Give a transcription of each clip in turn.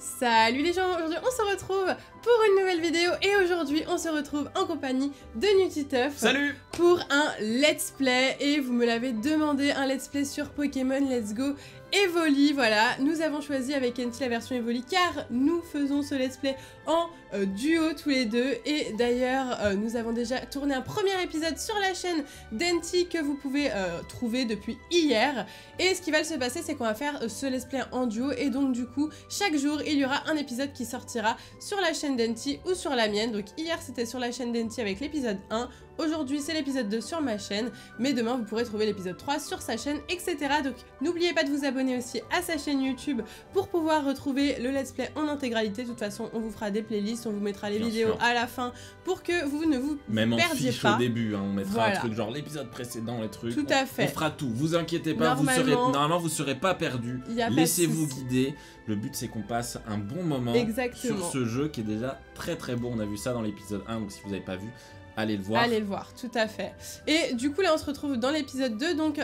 Salut les gens, aujourd'hui on se retrouve pour une nouvelle vidéo et aujourd'hui on se retrouve en compagnie de Nutiteuf. Salut! Pour un let's play et vous me l'avez demandé, un let's play sur Pokémon Let's Go Evoli. Voilà, nous avons choisi avec Kenty la version Evoli car nous faisons ce let's play en duo tous les deux et d'ailleurs nous avons déjà tourné un premier épisode sur la chaîne d'Enty que vous pouvez trouver depuis hier et ce qui va se passer c'est qu'on va faire ce let's play en duo et donc du coup chaque jour il y aura un épisode qui sortira sur la chaîne d'Enty ou sur la mienne. Donc hier c'était sur la chaîne d'Enty avec l'épisode 1, aujourd'hui c'est l'épisode 2 sur ma chaîne, mais demain vous pourrez trouver l'épisode 3 sur sa chaîne, etc. Donc n'oubliez pas de vous abonner aussi à sa chaîne YouTube pour pouvoir retrouver le let's play en intégralité. De toute façon on vous fera des playlists, on vous mettra les vidéos à la fin pour que vous ne vous même perdiez en fiche pas. Au début, hein, on mettra voilà. un truc genre l'épisode précédent, les trucs. Tout à fait. On fera tout, vous inquiétez pas, normalement vous serez pas perdu. Laissez-vous guider. Le but c'est qu'on passe un bon moment sur ce jeu qui est déjà très très beau. On a vu ça dans l'épisode 1, donc si vous n'avez pas vu, allez le voir. Allez le voir, tout à fait. Et du coup là on se retrouve dans l'épisode 2, donc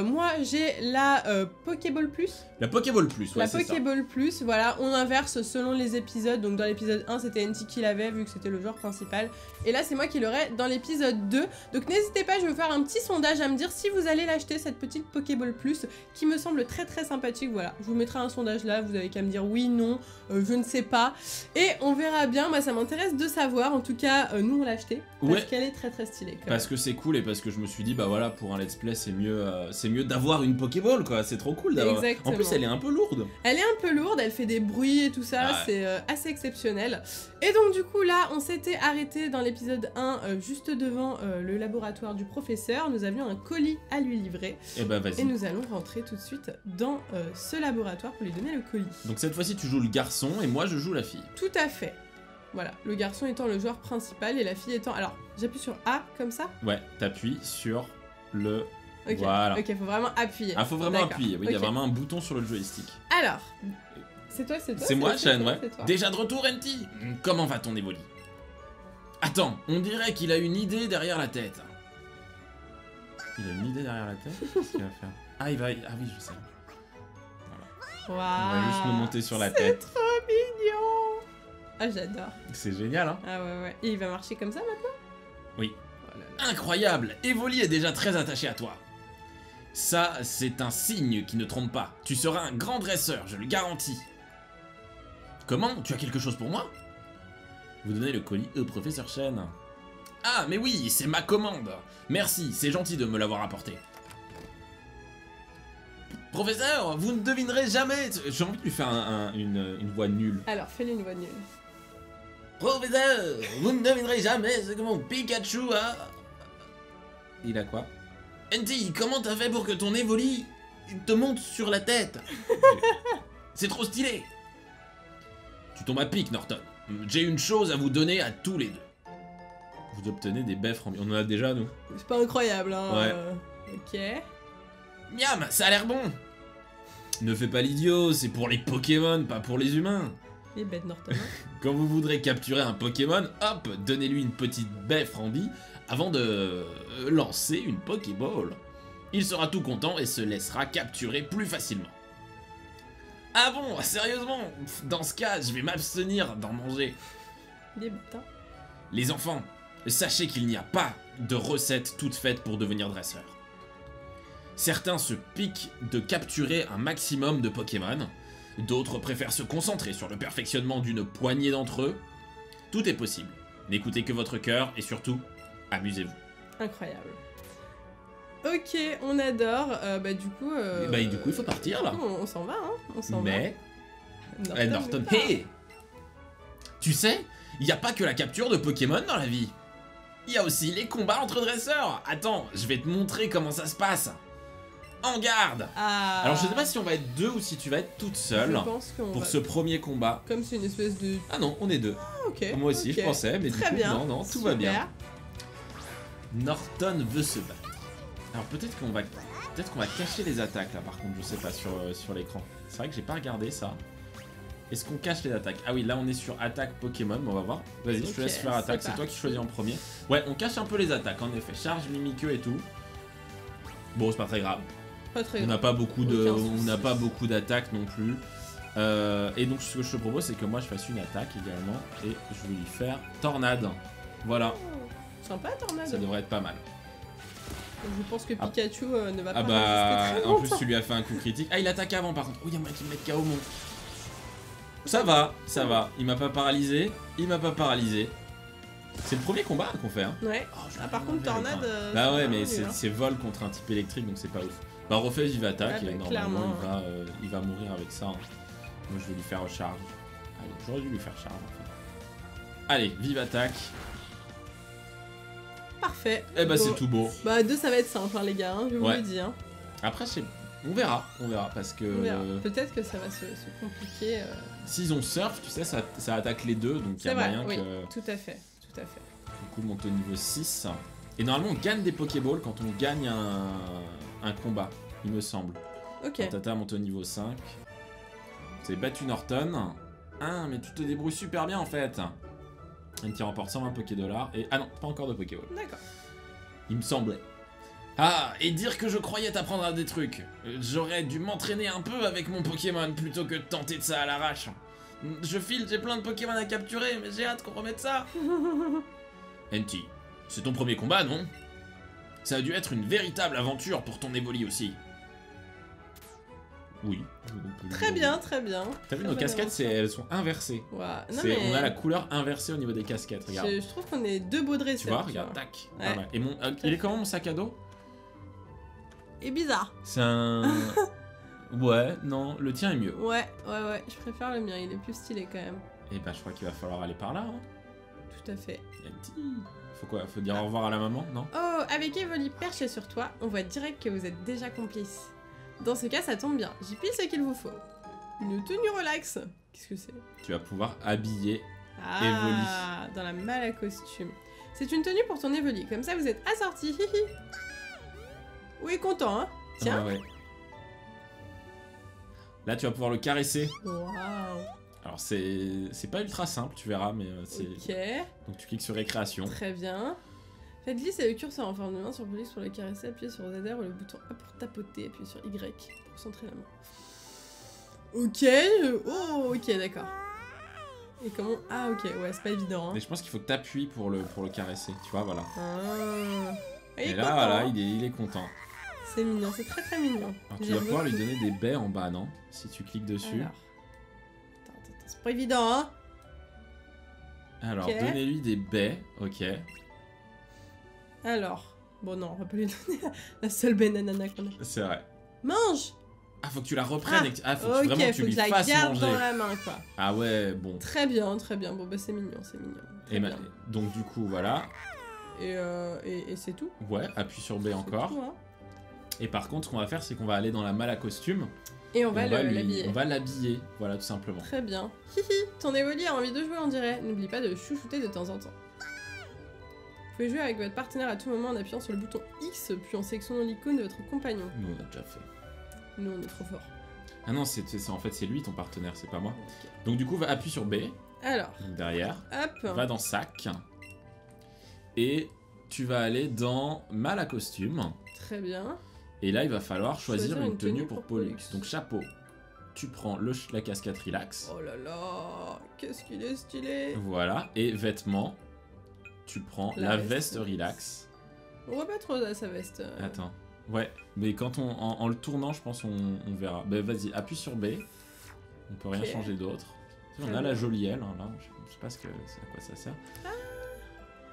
moi j'ai la Pokéball Plus. La Pokéball Plus, ouais, la Pokéball Plus, voilà, on inverse selon les épisodes, donc dans l'épisode 1 c'était Enty qui l'avait vu que c'était le joueur principal, et là c'est moi qui l'aurai dans l'épisode 2, donc n'hésitez pas, je vais vous faire un petit sondage à me dire si vous allez l'acheter cette petite Pokéball Plus, qui me semble très très sympathique, voilà, je vous mettrai un sondage là, vous avez qu'à me dire oui, non, je ne sais pas, et on verra bien, moi ça m'intéresse de savoir, en tout cas nous on l'a acheté. Parce qu'elle est très très stylée. Parce que c'est cool et parce que je me suis dit bah voilà, pour un let's play c'est mieux d'avoir une Pokéball quoi, c'est trop cool d'avoir. En plus elle est un peu lourde. Elle est un peu lourde, elle fait des bruits et tout ça, c'est assez exceptionnel. Et donc du coup là on s'était arrêté dans l'épisode 1 juste devant le laboratoire du professeur, nous avions un colis à lui livrer. Et bah vas-y. Et nous allons rentrer tout de suite dans ce laboratoire pour lui donner le colis. Donc cette fois-ci tu joues le garçon et moi je joue la fille. Tout à fait. Voilà, le garçon étant le joueur principal et la fille étant... Alors, j'appuie sur A, comme ça? Ouais, t'appuies sur le... Ok, voilà. Ok, faut vraiment appuyer. Ah, faut vraiment appuyer, oui, il y a vraiment un bouton sur le joystick. Alors, c'est toi? C'est moi, Shane, ouais. Déjà de retour, Enty? Comment va ton Evoli? Attends, on dirait qu'il a une idée derrière la tête. Il a une idée derrière la tête? Qu'est-ce qu'il va faire? Ah, il va... Ah oui, je sais. Voilà. Wow. On va juste nous monter sur la tête. C'est trop mignon! Ah, j'adore. C'est génial, hein? Ah ouais. Et il va marcher comme ça maintenant? Oui. Oh là là. Incroyable! Evoli est déjà très attaché à toi. Ça, c'est un signe qui ne trompe pas. Tu seras un grand dresseur, je le garantis. Comment? Tu as quelque chose pour moi? Vous donnez le colis au professeur Chen. Ah, mais oui, c'est ma commande. Merci, c'est gentil de me l'avoir apporté. Professeur, vous ne devinerez jamais... J'ai envie de lui faire une voix nulle. Alors, fais-lui une voix nulle. Professeur, vous ne devinerez jamais ce que mon Pikachu a... Il a quoi? Enty, comment t'as fait pour que ton Evoli te monte sur la tête? C'est trop stylé. Tu tombes à pic, Norton. J'ai une chose à vous donner à tous les deux. Vous obtenez des baies framboises. On en a déjà, nous. C'est pas incroyable, hein. Ouais. Ok. Miam, ça a l'air bon. Ne fais pas l'idiot, c'est pour les Pokémon, pas pour les humains. Les bêtes Norton. Quand vous voudrez capturer un Pokémon, hop, donnez-lui une petite baie Frambi avant de lancer une Pokéball. Il sera tout content et se laissera capturer plus facilement. Ah bon, sérieusement? Dans ce cas, je vais m'abstenir d'en manger. Des bêtes, hein. Les enfants, sachez qu'il n'y a pas de recette toute faite pour devenir dresseur. Certains se piquent de capturer un maximum de Pokémon. D'autres préfèrent se concentrer sur le perfectionnement d'une poignée d'entre eux. Tout est possible. N'écoutez que votre cœur et surtout, amusez-vous. Incroyable. Ok, on adore. Du coup, il faut partir là. On s'en va, hein. On s'en va. Mais... Norton, hey! Tu sais, il n'y a pas que la capture de Pokémon dans la vie. Il y a aussi les combats entre dresseurs. Attends, je vais te montrer comment ça se passe. En garde! Ah. Alors je sais pas si on va être deux ou si tu vas être toute seule pour ce premier combat. Comme c'est une espèce de... Ah non, on est deux. Ah ok. Moi aussi je pensais, mais très du coup bien. non, tout va bien. Norton veut se battre. Alors peut-être qu'on va cacher les attaques là par contre, je sais pas sur l'écran. C'est vrai que j'ai pas regardé ça. Est-ce qu'on cache les attaques? Ah oui, là on est sur attaque Pokémon, on va voir. Vas-y, je te laisse faire attaque, c'est toi qui choisis en premier. Ouais, on cache un peu les attaques en effet, charge, Mimikyu et tout. Bon, c'est pas très grave. Pas très grave. On n'a pas beaucoup d'attaques non plus. Et donc ce que je te propose, c'est que moi je fasse une attaque également. Et je vais lui faire tornade. Voilà, Oh, sympa, tornade. ça devrait être pas mal. Je pense que Pikachu ne va pas Ah bah, résister très en plus longtemps. tu lui as fait un coup critique. Ah, il attaque avant par contre. Oh, il y a moyen qu'il me mette KO mon. Ça va, ça va. Il m'a pas paralysé. Il m'a pas paralysé. C'est le premier combat qu'on fait. Hein. Ouais. Oh, je Ah, l'ai par contre, enlevé, tornade. putain. Bah ouais, mais c'est c'est vol contre un type électrique donc c'est pas ouf. Bah, on refait vive attaque Ouais, et bah, normalement clairement, il va mourir avec ça. Hein. Moi je vais lui faire recharge. Allez, j'aurais dû lui faire charge en fait. Allez, vive attaque. Parfait. Eh bah, Bon. c'est tout beau. Bah, 2, ça va être simple, hein, les gars, hein, je vous Ouais. le dis. Hein. Après, on verra parce que. On verra. Peut-être que ça va se compliquer. S'ils ont surf, tu sais, ça attaque les deux, donc il y C'est a vrai, moyen oui, que tout à fait, tout à fait. du coup monte au niveau 6. Et normalement, on gagne des Pokéballs quand on gagne un combat, il me semble. Ok. Tata monte au niveau 5. Vous avez battu Norton. Ah, mais tu te débrouilles super bien en fait. Un qui remporte 120 Pokédollars. Et ah non, pas encore de Pokéball. D'accord. Il me semblait. Ah, et dire que je croyais t'apprendre à des trucs. J'aurais dû m'entraîner un peu avec mon Pokémon plutôt que de tenter de ça à l'arrache. Je file, j'ai plein de Pokémon à capturer, mais j'ai hâte qu'on remette ça. Enti, c'est ton premier combat, non? Ça a dû être une véritable aventure pour ton Evoli aussi. Oui. Très bien, très bien. T'as vu, Très nos bonne casquettes, aventure. elles sont inversées. Ouah. Non, mais On a la couleur inversée au niveau des casquettes, regarde. je trouve qu'on est deux beaux dresseurs. Tu vois, regarde, tac. Ouais. Pas mal. Et il est comment mon sac à dos? Et bizarre. C'est un... Ouais, non, le tien est mieux. Ouais, je préfère le mien, il est plus stylé quand même. Et bah je crois qu'il va falloir aller par là. Hein. Tout à fait. Faut quoi? Faut dire au revoir à la maman, non? Oh, avec Evoli perché sur toi, on voit direct que vous êtes déjà complice. Dans ce cas, ça tombe bien, j'ai pile ce qu'il vous faut. Une tenue relax. Qu'est-ce que c'est? Tu vas pouvoir habiller. Ah, Evoli. dans la malle à costume. C'est une tenue pour ton Evoli, comme ça vous êtes assorti. Oui, content, hein? Tiens. Ouais. Là tu vas pouvoir le caresser. Waouh. Alors c'est pas ultra simple, tu verras, mais c'est... Ok, Donc tu cliques sur récréation. très bien. Faites glisser le curseur en forme de main sur le pour le caresser, appuyez sur ZR ou le bouton A pour tapoter, appuyez sur Y pour centrer la main. Ok, oh, ok, d'accord. Et comment... Ah, ok, ouais, c'est pas évident, hein. Et je pense qu'il faut que t'appuies pour le caresser, tu vois, voilà. Ah. Il est Et là, content, voilà, hein. il est content. C'est mignon, c'est très très mignon. Alors tu J'aime vas pouvoir lui beaucoup. donner des baies en bas, non? Si tu cliques dessus. Alors. Attends, c'est pas évident, hein. Alors, Ok. donnez-lui des baies, ok. Alors. Bon, non, on va pas lui donner la seule banana qu'on a. C'est vrai. Mange. Ah, faut que tu la reprennes et que... Ah, faut que Ok, vraiment que faut tu que lui je la fasses garde manger. dans la main, quoi. Ah ouais, bon. Très bien, très bien. Bon, bah c'est mignon, c'est mignon. Très Et bien. donc du coup, voilà. Et c'est tout. Ouais, appuie sur B C'est encore. tout, hein. Et par contre, ce qu'on va faire, c'est qu'on va aller dans la malle à costume. Et on Et va l'habiller. on va l'habiller, voilà, tout simplement. Très bien. Hihi, ton Evoli a envie de jouer, on dirait. N'oublie pas de chouchouter de temps en temps. Vous pouvez jouer avec votre partenaire à tout moment en appuyant sur le bouton X, puis en sélectionnant l'icône de votre compagnon. Nous, on a déjà fait. Nous, on est trop forts. Ah non, en fait, c'est lui ton partenaire, c'est pas moi. Ok. Donc du coup, appuie sur B, Alors, donc derrière. hop. Va dans sac. Et tu vas aller dans mal à costume. Très bien. Et là, il va falloir choisir une tenue pour Pollux. Donc chapeau, tu prends la casquette relax. Oh là là, qu'est-ce qu'il est stylé. Voilà. Et vêtements, tu prends La la veste. veste relax. On voit pas trop sa veste. Attends. Ouais, mais quand en le tournant, je pense on verra. Bah vas-y, appuie sur B. On peut rien Ok. changer d'autre. On Très a la bien. jolie aile, hein, là. Je sais pas à quoi ça sert.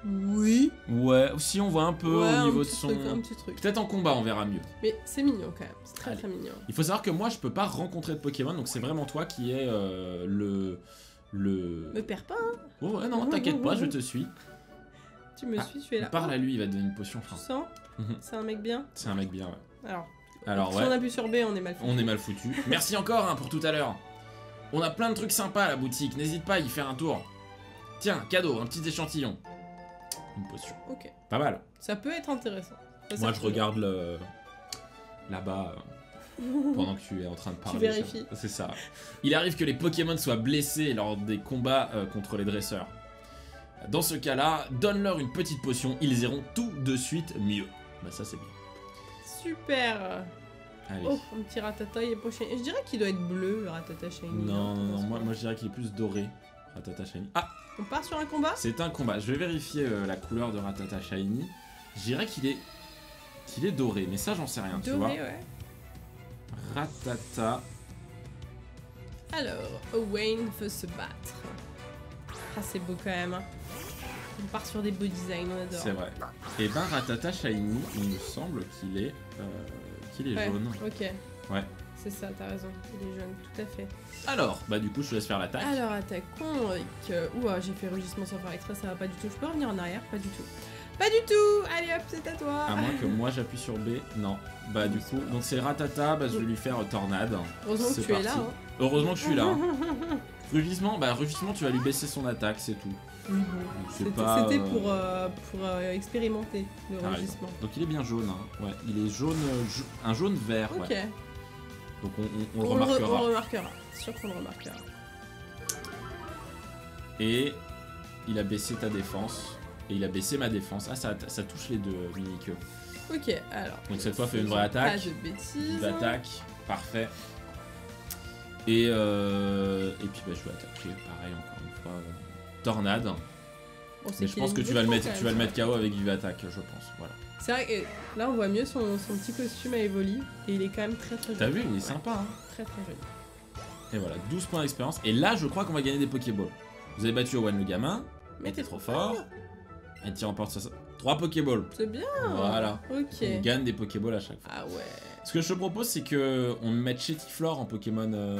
Oui. Ouais, si on voit un peu Ouais, au niveau un de petit son... truc, un petit truc. Peut-être en combat, on verra mieux. Mais c'est mignon quand même, c'est très Allez. très mignon. Il faut savoir que moi, je peux pas rencontrer de Pokémon, donc c'est vraiment toi qui es le... Me perds pas, hein. Oh, ouais, non, t'inquiète pas, je te suis. Tu me Ah, suis, tu es là. Parle à lui, il va te donner une potion, je Tu pense. sens Mhm. C'est un mec bien. C'est un mec bien, ouais. Alors, Alors si on ouais, appuie sur B, on est mal fait. on est mal foutu. Merci encore hein, pour tout à l'heure. On a plein de trucs sympas à la boutique, n'hésite pas à y faire un tour. Tiens, cadeau, un petit échantillon. Une potion. Ok, Pas mal. ça peut être intéressant. Ça, Moi, c'est je regarde là-bas pendant que tu es en train de parler. vérifies. C'est ça. Il arrive que les Pokémon soient blessés lors des combats contre les dresseurs. Dans ce cas-là, donne-leur une petite potion, ils iront tout de suite mieux. Bah ça c'est bien. Super. Allez. Oh, un petit Ratata, il est pas shiny. Je dirais qu'il doit être bleu, le Ratata shiny. Non, moi je dirais qu'il est plus doré. Ratata Shiny. Ah, On part sur un combat? c'est un combat. Je vais vérifier la couleur de Ratata Shiny. Je dirais qu'il est doré, mais ça j'en sais rien, tu vois. Doré, ouais. Ratata. Alors, Owain veut se battre. Ah, c'est beau quand même. Hein. On part sur des beaux designs, on adore. C'est vrai. Et ben Ratata Shiny, il me semble qu'il est Ouais, jaune. Ok. Ouais. C'est ça, t'as raison. Il est jaune, tout à fait. Alors, bah du coup je te laisse faire l'attaque. Alors, attaquons avec... Ouah, j'ai fait rugissement sans faire exprès, ça va pas du tout. Je peux revenir en arrière? Pas du tout. Pas du tout! Allez hop, c'est à toi! À moins que moi j'appuie sur B. Non. Bah du coup, donc c'est Ratata, bah je vais lui faire tornade. Heureusement que C'est tu es parti. là. Hein. Heureusement que je suis là. Hein. Rugissement, tu vas lui baisser son attaque, c'est tout. Oui, C'est bon. pas, C'était pour expérimenter le t'as raison. rugissement. Donc il est bien jaune, hein. Ouais, il est jaune, un jaune vert. Ok. Ouais. Donc on le On remarquera. remarquera. C'est sûr qu'on le remarquera. Et il a baissé ta défense. Et il a baissé ma défense. Ah, ça touche les deux, Minique. Ok, alors. Donc cette fois, fait une vraie attaque. Pas de bêtises. Vive attaque, parfait. Et puis bah, je vais attaquer, pareil, encore une fois. Tornade. Bon, Mais je pense que tu vas le mettre KO avec Vive attaque, je pense. Voilà. C'est vrai que là on voit mieux son petit costume à Evoli et il est quand même très très joli. T'as vu, il est sympa, hein. Très très joli. Et voilà, 12 points d'expérience. Et là, je crois qu'on va gagner des Pokéballs. Vous avez battu Owen le gamin. Mais t'es trop fort. Et tu remportes 3 Pokéballs. C'est bien. Voilà. Ok. On gagne des Pokéballs à chaque fois. Ah ouais. Ce que je te propose, c'est que on mette Chetiflor en Pokémon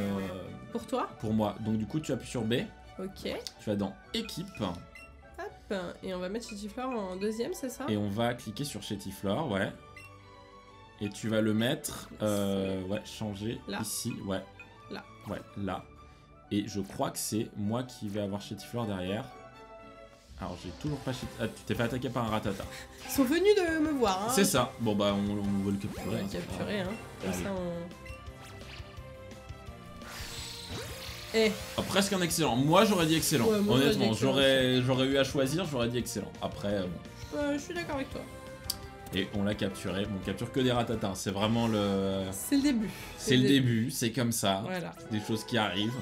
Pour toi? pour moi. Donc du coup, tu appuies sur B. Ok. Tu vas dans Équipe. Hop. Et on va mettre Chetiflor en deuxième, c'est ça? Et on va cliquer sur Chetiflor, ouais. Et tu vas le mettre, ouais, changer Là. ici, ouais. Là. Ouais, là. Et je crois que c'est moi qui vais avoir Chetiflor derrière. Alors j'ai toujours pas Chetiflor. Ah, tu t'es fait attaquer par un Ratata. Ils sont venus de me voir. Hein. C'est ça. Bon bah on va le On capturer. va hein, le c'est pas capturer, grave. hein. Comme Allez. ça on. Eh, Presque un excellent. Moi j'aurais dit excellent. Ouais, moi, j'aurais dit Honnêtement, excellent. j'aurais eu à choisir, j'aurais dit excellent. Après, bon. je suis d'accord avec toi. Et on l'a capturé. Bon, on capture que des Ratatas. C'est vraiment le. C'est le début. C'est le début, c'est comme ça. Voilà. Des choses qui arrivent.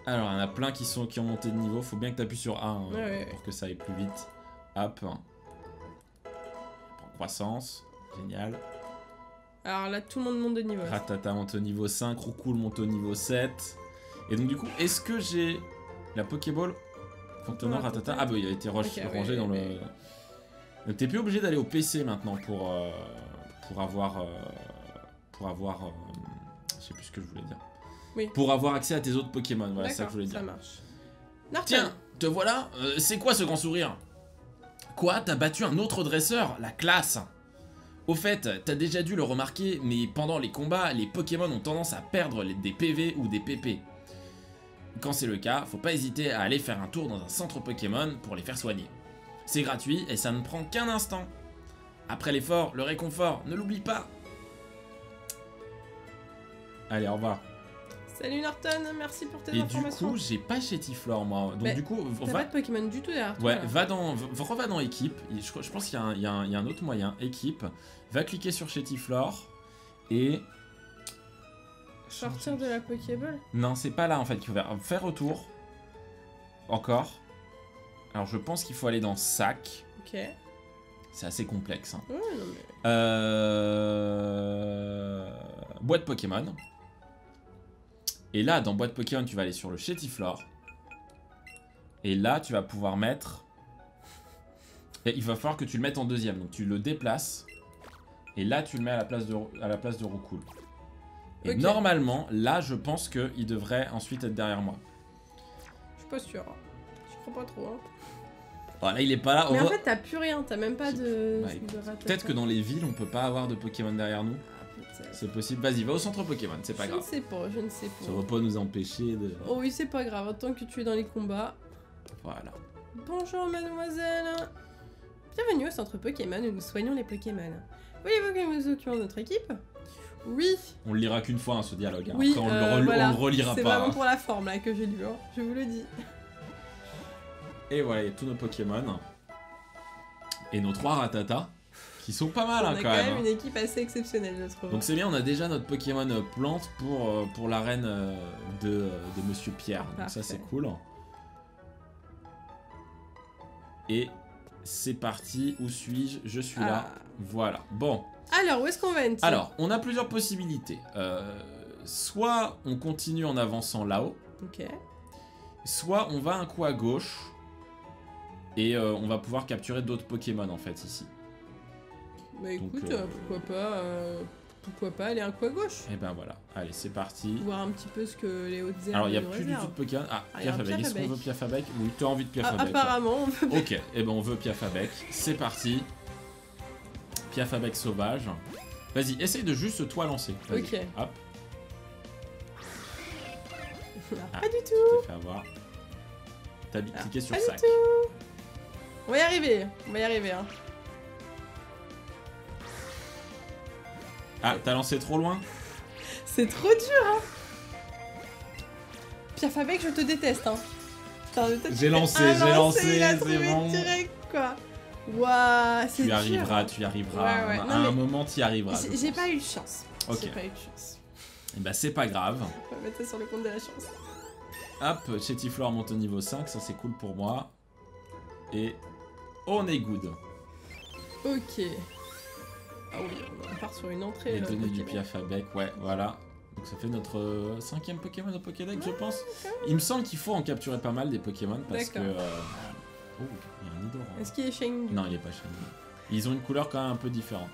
Alors, il y en a plein qui ont monté de niveau. Faut bien que tu appuies sur A hein, Ouais. pour que ça aille plus vite. Hop. Prends croissance. Génial. Alors là, tout le monde monte de niveau. Ratata monte au niveau 5. Roucoule monte au niveau 7. Et donc, du coup, est-ce que j'ai la Pokéball contenant Ratata? Ah, bah, il a été rangé ouais, dans le. Donc, t'es plus obligé d'aller au PC maintenant pour avoir. Je sais plus ce que je voulais dire. Oui. Pour avoir accès à tes autres Pokémon. Voilà, c'est ça que je voulais dire. Ça marche. Norton. Tiens, te voilà. C'est quoi ce grand sourire? Quoi? T'as battu un autre dresseur? La classe! Au fait, t'as déjà dû le remarquer, mais pendant les combats, les Pokémon ont tendance à perdre des PV ou des PP. Quand c'est le cas, faut pas hésiter à aller faire un tour dans un centre Pokémon pour les faire soigner. C'est gratuit et ça ne prend qu'un instant. Après l'effort, le réconfort, ne l'oublie pas. Allez, au revoir. Salut Norton, merci pour tes Et du informations. coup, j'ai pas Chetiflor moi. Donc Mais du coup, T'as pas de Pokémon du tout derrière toi, ouais, là. va dans équipe. Je pense qu'il y a un autre moyen. Équipe. Va cliquer sur Chetiflor et Sortir de la Pokéball. non, c'est pas là en fait qu'il faut faire. Faire retour. Encore. Alors je pense qu'il faut aller dans sac. Ok. C'est assez complexe. Hein. Ouais, non mais. Boîte Pokémon. Et là, dans boîte Pokémon, tu vas aller sur le Chetiflor. Et là, tu vas pouvoir mettre. Et il va falloir que tu le mettes en deuxième. Donc tu le déplaces. Et là, tu le mets à la place de Roucoule. Et Ok. normalement, là, je pense qu'il devrait ensuite être derrière moi. Je suis pas sûre. Je crois pas trop. Hein. Oh, là, il est pas là. Mais en fait, t'as plus rien, t'as même pas de. Bah, écoute, de Ratata. peut-être que dans les villes, on peut pas avoir de Pokémon derrière nous. Ah, peut-être. C'est possible. Vas-y, va au centre Pokémon, c'est pas Je grave. ne sais pas, je ne sais Ça pas. va pas nous empêcher de. Oh oui, c'est pas grave, tant que tu es dans les combats. Voilà. Bonjour mademoiselle. Bienvenue au centre Pokémon où nous soignons les Pokémon. Voulez-vous que nous occupions de notre équipe? Oui. On le lira qu'une fois, hein, ce dialogue. Hein. Oui, Après, voilà. on le relira C'est pas. vraiment Hein. pour la forme là que j'ai lu, hein. Je vous le dis. Et voilà, il y a tous nos Pokémon. Et nos 3 Ratata qui sont pas mal On hein, a quand même. une Hein. équipe assez exceptionnelle, je trouve. Donc c'est bien, on a déjà notre Pokémon plante pour l'arène de Monsieur Pierre. Donc Parfait. ça c'est cool. Et c'est parti, où suis-je? Je suis là. Voilà, bon. Alors, où est-ce qu'on va, NT? Alors, on a plusieurs possibilités. Soit on continue en avançant là-haut, Ok. soit on va un coup à gauche et on va pouvoir capturer d'autres Pokémon en fait ici. Bah écoute, Donc, pourquoi pas aller un coup à gauche? Et ben voilà, allez c'est parti. Voir un petit peu ce que les hautes herbes Alors il n'y a nous plus du réservent. tout de Pokémon. Ah, il y a un Piafabec, est-ce qu'on Piafabec. veut Piafabec? Oui, tu as envie de Piafabec. Apparemment, on peut... Ok, et ben on veut Piafabec, c'est parti. Piafabec sauvage. Vas-y, essaye de juste toi lancer. Vas-y. Ok. Hop, Pas Ah. du tout. t'es fait avoir. T'as cliqué sur pas du sac. tout. On va y arriver, hein. Ah, t'as lancé trop loin? C'est trop dur, hein. Piafabec, je te déteste, hein. Putain, J'ai lancé, il a c'est trouvé bon. direct, quoi. Waouh, c'est Tu y dur. arriveras, tu y arriveras. Ouais, ouais. À Non, un mais moment, tu y arriveras. je J'ai pense. pas eu de chance. Ok. J'ai pas eu de chance. Et bah c'est pas grave. On va mettre ça sur le compte de la chance. Hop, Chetiflor monte au niveau 5, ça c'est cool pour moi. Et on est good. Ok. Ah oui, on part sur une entrée. Les données du Pokémon. Piafabec, ouais, voilà. Donc ça fait notre 5e Pokémon au Pokédex, je pense. Il me semble qu'il faut en capturer pas mal des Pokémon parce que... D'accord. Oh, il y a un Nidoran. Est-ce qu'il est shiny? Non, il est pas shiny. Ils ont une couleur quand même un peu différente.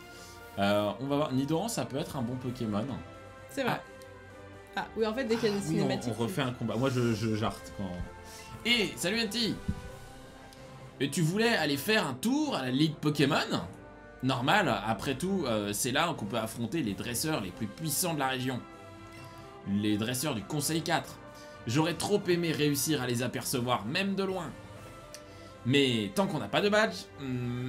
On va voir. Nidoran, ça peut être un bon Pokémon. C'est vrai. Ah oui, en fait, dès qu'il y a des Oui, cinématiques. on refait un combat. Moi, je jarte quand... Et salut Anti. Et tu voulais aller faire un tour à la Ligue Pokémon? Normal, après tout, c'est là qu'on peut affronter les dresseurs les plus puissants de la région. Les dresseurs du Conseil 4. J'aurais trop aimé réussir à les apercevoir, même de loin. Mais tant qu'on n'a pas de badge,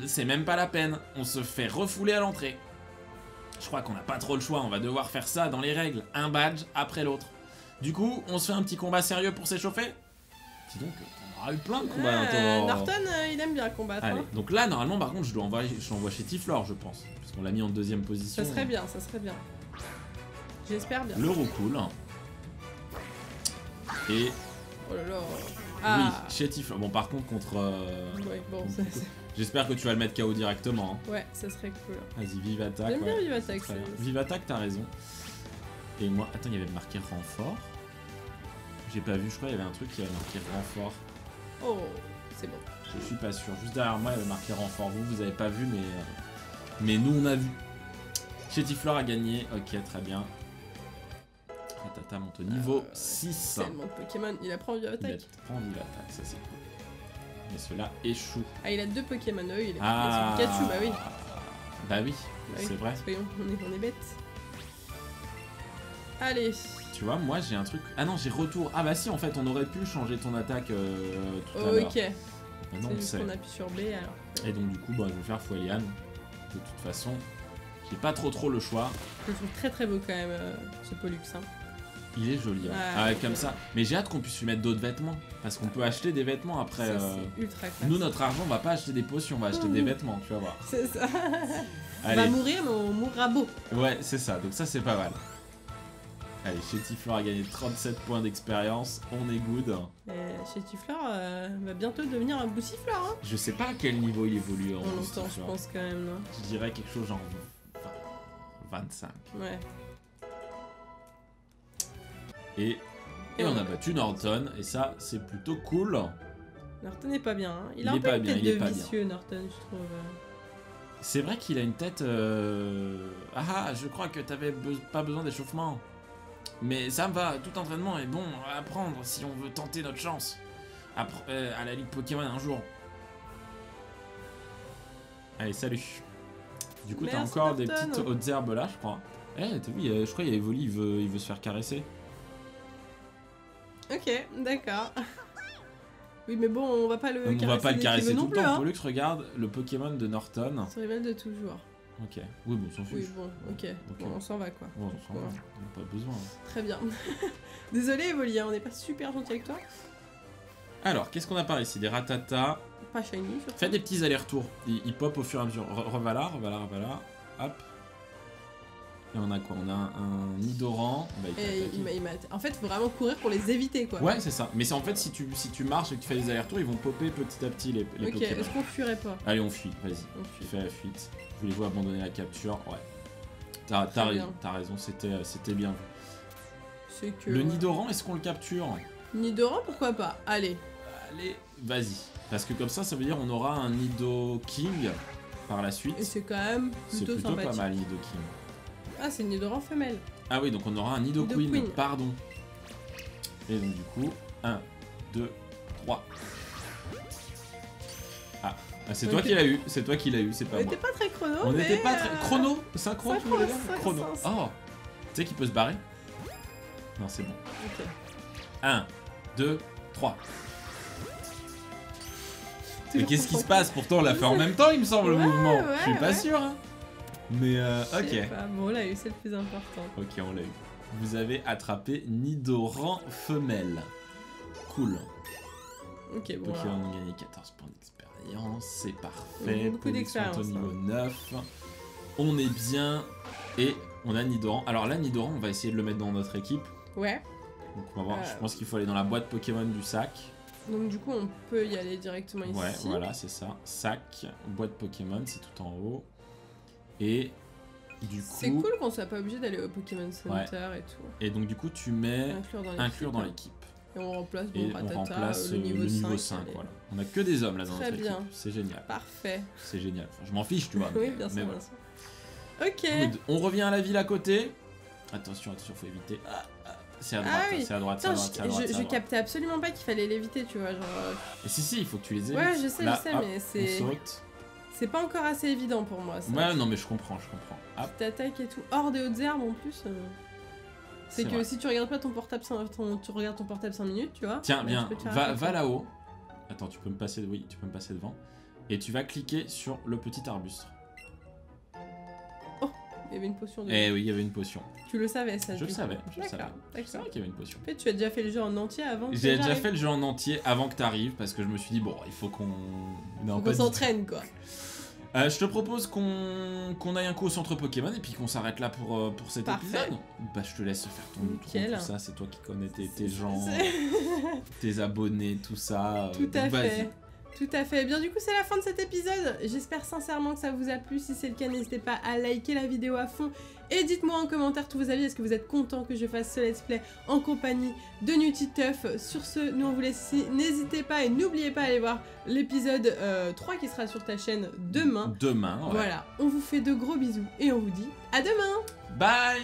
c'est même pas la peine. On se fait refouler à l'entrée. Je crois qu'on n'a pas trop le choix, on va devoir faire ça dans les règles. Un badge après l'autre. Du coup, on se fait un petit combat sérieux pour s'échauffer? Dis donc, on aura eu plein de combats bientôt. Norton, il aime bien combattre. Allez, Hein. donc là, normalement, par contre, je l'envoie chez Tiflor, je pense. Parce qu'on l'a mis en 2e position. Ça serait bien, ça serait bien. J'espère bien. Le Roucoule. Et Oh là là. oui, Ah. chez Tiflor. Bon, par contre, contre... Ouais, bon, ça, J'espère que tu vas le mettre KO directement. Hein. ouais, ça serait cool. Vas-y, vive attaque. J'aime bien ouais. Vive Attaque. Très bien. Vive attaque, t'as raison. Et moi, attends, il y avait marqué renfort. J'ai pas vu, je crois qu'il y avait un truc qui avait marqué renfort. Oh, c'est bon. Je suis pas sûr. Juste derrière moi, il y avait marqué renfort. Vous avez pas vu, mais nous, on a vu. Chetiflor a gagné. Ok, très bien. Tata monte au niveau 6. Tellement de Pokémon. Il apprend Vive Il Attaque. prend Vive attaque, ça c'est cool. Mais cela échoue. Ah, il a 2 Pokémon. Oui, il Ah, a Pikachu, bah oui. Bah oui, Bah oui. c'est vrai. Soyons, on est bêtes. Allez. Tu vois, moi j'ai un truc. Ah non, j'ai retour. Ah bah si, en fait, on aurait pu changer ton attaque tout à l'heure. Ok. Maintenant, C'est on juste sait. qu'on appuie sur B alors. Et donc, du coup, bah, je vais faire Fuelian. De toute façon, j'ai pas trop le choix. Je le trouve très très beau quand même, ce Pollux. Hein. Il est joli. Hein. Ouais, Ah, c'est comme beau. ça. Mais j'ai hâte qu'on puisse lui mettre d'autres vêtements. Parce qu'on peut acheter des vêtements après. Ça, c'est ultra classe. Nous, notre argent, on va pas acheter des potions, on va acheter des vêtements, tu vas voir. C'est ça. On Allez. va mourir, mais on mourra beau. Ouais, c'est ça. Donc, ça, c'est pas mal. Allez, Chetiflor a gagné 37 points d'expérience. On est good. Chetiflor va bientôt devenir un Boussiflor. Hein. Je sais pas à quel niveau il évolue en En longtemps, je Chetiflor. pense quand même. Non Je dirais quelque chose genre 25. ouais. Et on a battu Norton, et ça, c'est plutôt cool. Norton n'est pas bien. Hein. Il Il a un est peu pas une bien, tête il est de pas vicieux, Norton, je trouve. C'est vrai qu'il a une tête... Ah, je crois que t'avais pas besoin d'échauffement. Mais ça me va, tout entraînement est bon à apprendre si on veut tenter notre chance. À la Ligue Pokémon un jour. Allez, salut. Du coup, t'as Merci, encore des Norton. petites hautes herbes là, je crois. Eh, t'as vu, je crois qu'il y a Evoli, il veut se faire caresser. Ok, d'accord. Oui, mais bon, on va pas le On va pas le caresser tout le temps. Hein. Pollux, regarde le Pokémon de Norton. On se révèle de toujours. Ok. Oui, bon, on s'en fiche. Oui, bon, ok. Bon, on s'en va quoi. Bon, on s'en va. On n'a pas besoin. Très bien. Désolé, Evoli, hein, on n'est pas super gentil avec toi. Alors, qu'est-ce qu'on a par ici? Des Ratata. Pas shiny, surtout. Faites des petits allers-retours. Ils pop au fur et à mesure. Revala, revala, revala. Hop. Et on a quoi? On a un Nidoran. Bah, Et en fait, faut vraiment courir pour les éviter, quoi. ouais, c'est ça. Mais c'est en fait, si tu marches et que tu fais des allers-retours, ils vont popper petit à petit les Ok, Pokémon. est-ce qu'on fuirait pas? Allez, on fuit, vas-y. On fuit. Fais la fuite. Voulez-vous abandonner la capture? Ouais. T'as raison, c'était bien vu. C'est que... Le Nidoran, est-ce qu'on le capture? Nidoran, pourquoi pas? Allez. Allez, vas-y. Parce que comme ça veut dire on aura un Nidoking par la suite. Et c'est quand même C'est plutôt plutôt sympathique. pas mal, Nidoking. Ah, c'est Nidoran femelle. Ah oui, donc on aura un Nidoqueen, Nidoqueen. pardon. Et donc du coup, 1, 2, 3. Ah, c'est toi qui l'as eu, c'est toi qui l'as eu, c'est pas On moi. était pas très chrono, On mais... n'était pas très... Chrono? Synchro, tu voulais dire? synchro. Chrono. Oh, tu sais qu'il peut se barrer? Non, c'est bon. Ok. 1, 2, 3. Mais qu'est-ce qui se passe? Pourtant on l'a fait en même temps il me semble le Ouais, mouvement. ouais, Je suis pas ouais. sûr hein. Mais Je sais ok. pas. Bon, là, c'est le plus important. Ok, on l'a eu. Vous avez attrapé Nidoran femelle. Cool. Ok, bon. Pokémon alors. ont gagné 14 points d'expérience. C'est parfait. Beaucoup Position au d'expérience, niveau 9. On est bien. Et on a Nidoran. Alors là, Nidoran, on va essayer de le mettre dans notre équipe. Ouais. Donc on va voir. Je pense qu'il faut aller dans la boîte Pokémon du sac. Donc, du coup, on peut y aller directement ici. Ouais, voilà, c'est ça. Sac, boîte Pokémon, c'est tout en haut. Et du coup... C'est cool qu'on soit pas obligé d'aller au Pokémon Center et tout. Et donc du coup, tu mets inclure dans l'équipe. Et on remplace, Et bon, on Rattata, remplace le niveau 5. allez. Voilà. On a que des hommes là dans Très notre bien. équipe. C'est génial. Parfait. C'est génial. Enfin, je m'en fiche, tu vois. Oui, bien sûr, mais bien voilà. sûr. Ok. Good. On revient à la ville à côté. Attention, attention, faut éviter. C'est à droite, Ah oui. c'est à droite, c'est à Putain, droite, c'est à droite. c'est à je droite. captais absolument pas qu'il fallait l'éviter, tu vois, genre... Et si, il faut que tu les évites. Ouais, je sais, Là, hop, mais c'est... on saute. C'est pas encore assez évident pour moi, ça. Ouais, non, mais je comprends, je comprends. Hop. T'attaques et tout, hors des hautes herbes en plus. C'est que vrai. si tu regardes pas ton portable, tu regardes ton portable 5 minutes, tu vois. Tiens, bah, bien, tu peux te faire va attaquer. là-haut. Attends, tu peux me passer, oui, tu peux me passer devant. Et tu vas cliquer sur le petit arbuste. Il y avait une potion de... Eh oui, il y avait une potion. Tu le savais, ça. Je du le coup. savais, je le savais. D'accord, C'est d'accord. vrai qu'il y avait une potion. En fait, tu as déjà fait le jeu en entier avant que J'ai déjà j'arrive. fait le jeu en entier avant que tu arrives parce que je me suis dit, bon, il faut qu'on. Non, Faut pas qu'on du s'entraîne, quoi. tout. Je te propose qu'on aille un coup au centre Pokémon et puis qu'on s'arrête là pour cet Parfait. épisode. Bah, je te laisse faire ton Nickel. tout ça, c'est toi qui connais tes gens, tes abonnés, tout ça. Tout à vas-y. fait. Tout à fait. Bien, du coup, c'est la fin de cet épisode. J'espère sincèrement que ça vous a plu. Si c'est le cas, n'hésitez pas à liker la vidéo à fond. Et dites-moi en commentaire tous vos avis. Est-ce que vous êtes content que je fasse ce let's play en compagnie de Nutiteuf? Sur ce, nous on vous laisse ici. N'hésitez pas et n'oubliez pas d'aller voir l'épisode 3 qui sera sur ta chaîne demain. Demain, ouais. Voilà. On vous fait de gros bisous et on vous dit à demain. Bye.